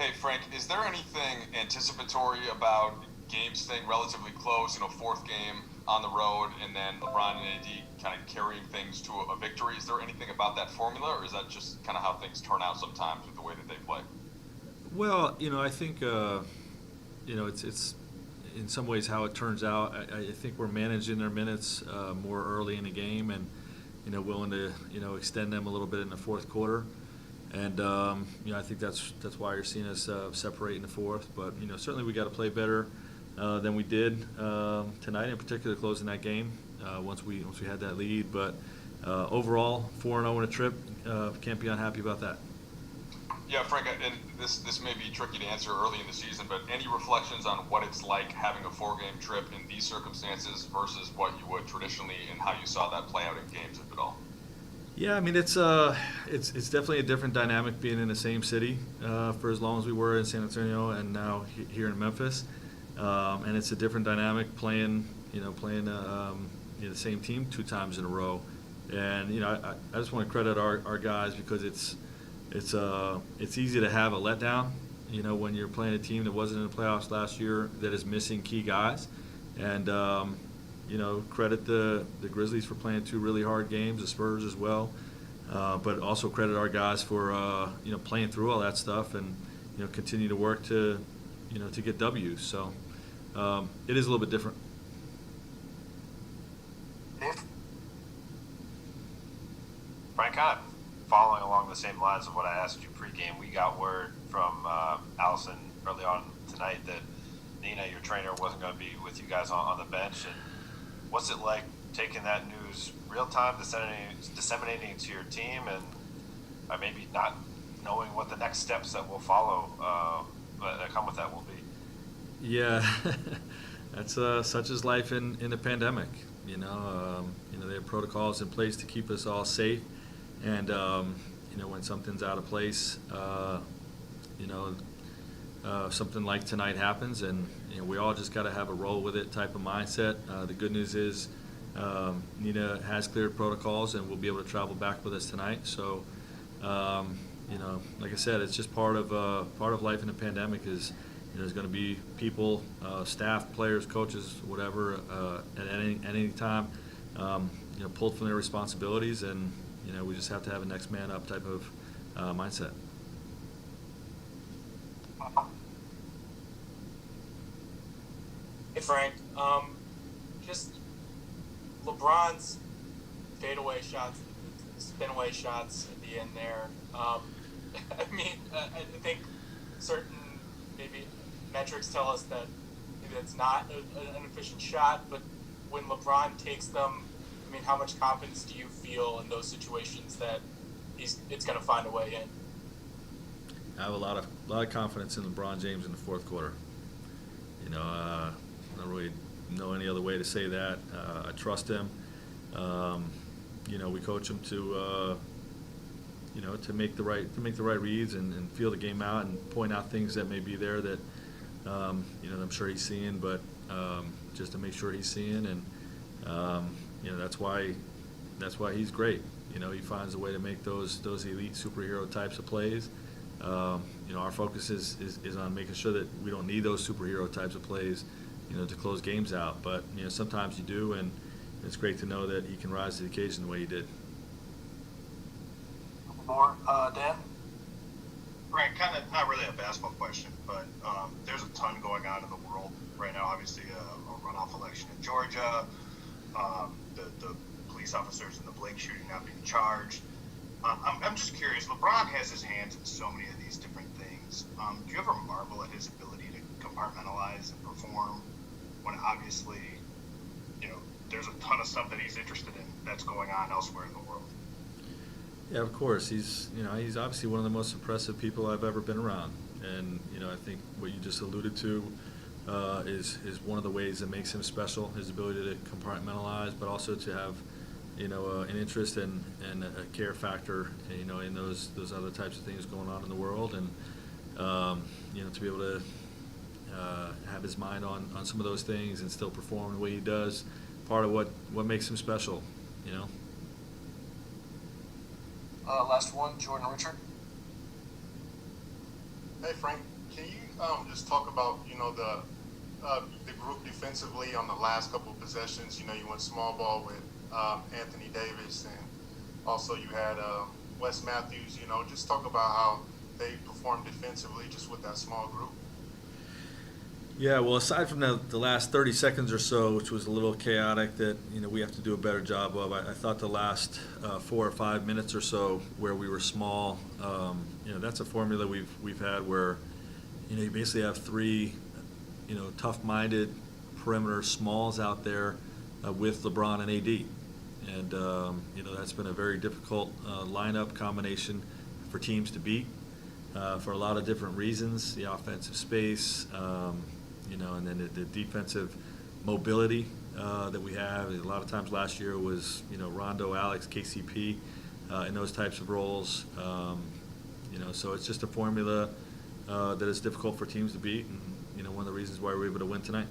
Hey Frank, is there anything anticipatory about games staying relatively close, fourth game on the road, and then LeBron and AD kind of carrying things to a victory? Is there anything about that formula, or is that just kind of how things turn out sometimes with the way that they play? Well, I think it's in some ways how it turns out. I think we're managing their minutes more early in the game, and willing to extend them a little bit in the fourth quarter. And I think that's why you're seeing us separate in the fourth. But certainly we got to play better than we did tonight, in particular closing that game once we had that lead. But overall, 4-0 in a trip, can't be unhappy about that. Yeah, Frank, and this may be tricky to answer early in the season, but any reflections on what it's like having a four-game trip in these circumstances versus what you would traditionally, and how you saw that play out in games, if at all? Yeah, I mean it's definitely a different dynamic being in the same city for as long as we were in San Antonio and now here in Memphis, and it's a different dynamic playing the same team two times in a row, and I just want to credit our guys because it's easy to have a letdown, when you're playing a team that wasn't in the playoffs last year that is missing key guys, and credit the Grizzlies for playing two really hard games, the Spurs as well, but also credit our guys for playing through all that stuff and continue to work to get W's. So it is a little bit different. Dave? Frank, kind of following along the same lines of what I asked you pregame, we got word from Allison early on tonight that Nina, your trainer, wasn't going to be with you guys on the bench. And what's it like taking that news real time, disseminating it to your team, and maybe not knowing what the next steps that will follow that come with that will be? Yeah, that's such is life in the pandemic. They have protocols in place to keep us all safe, and when something's out of place, something like tonight happens, and we all just got to have a roll with it type of mindset. The good news is Nina has cleared protocols and will be able to travel back with us tonight. So, like I said, it's just part of life in the pandemic. Is there's going to be people, staff, players, coaches, whatever, at any time, pulled from their responsibilities, and we just have to have a next man up type of mindset. Hey Frank, just LeBron's fadeaway shots, spin-away shots at the end there. I think certain maybe metrics tell us that maybe it's not an efficient shot, but when LeBron takes them, how much confidence do you feel in those situations that it's going to find a way in? I have a lot of confidence in LeBron James in the fourth quarter. I don't really know any other way to say that. I trust him. We coach him to make the right reads and feel the game out and point out things that may be there that I'm sure he's seeing, but just to make sure he's seeing, and that's why he's great. He finds a way to make those elite superhero types of plays. Our focus is on making sure that we don't need those superhero types of plays, to close games out. But sometimes you do, and it's great to know that he can rise to the occasion the way he did. More, Dan? Right, kind of not really a basketball question, but there's a ton going on in the world right now. Obviously, a runoff election in Georgia, the police officers in the Blake shooting not being charged. I'm just curious. LeBron has his hands in so many of these different things. Do you ever marvel at his ability to compartmentalize and perform when obviously, there's a ton of stuff that he's interested in that's going on elsewhere in the world? Yeah, of course. He's obviously one of the most impressive people I've ever been around, and I think what you just alluded to is one of the ways that makes him special. His ability to compartmentalize, but also to have an interest and a care factor, in those other types of things going on in the world, and to be able to have his mind on some of those things and still perform the way he does. Part of what makes him special. Last one, Jordan Richard. Hey Frank, can you just talk about the group defensively on the last couple of possessions? You know, you went small ball with Anthony Davis, and also you had Wes Matthews. You know, just talk about how they performed defensively just with that small group. Yeah, well, aside from the last 30 seconds or so, which was a little chaotic, that we have to do a better job of. I thought the last 4 or 5 minutes or so, where we were small, that's a formula we've had where, you basically have 3, tough-minded perimeter smalls out there with LeBron and AD, and that's been a very difficult lineup combination for teams to beat for a lot of different reasons. The offensive space. And then the defensive mobility that we have. A lot of times last year was, Rondo, Alex, KCP in those types of roles. So it's just a formula that is difficult for teams to beat, and one of the reasons why we're able to win tonight.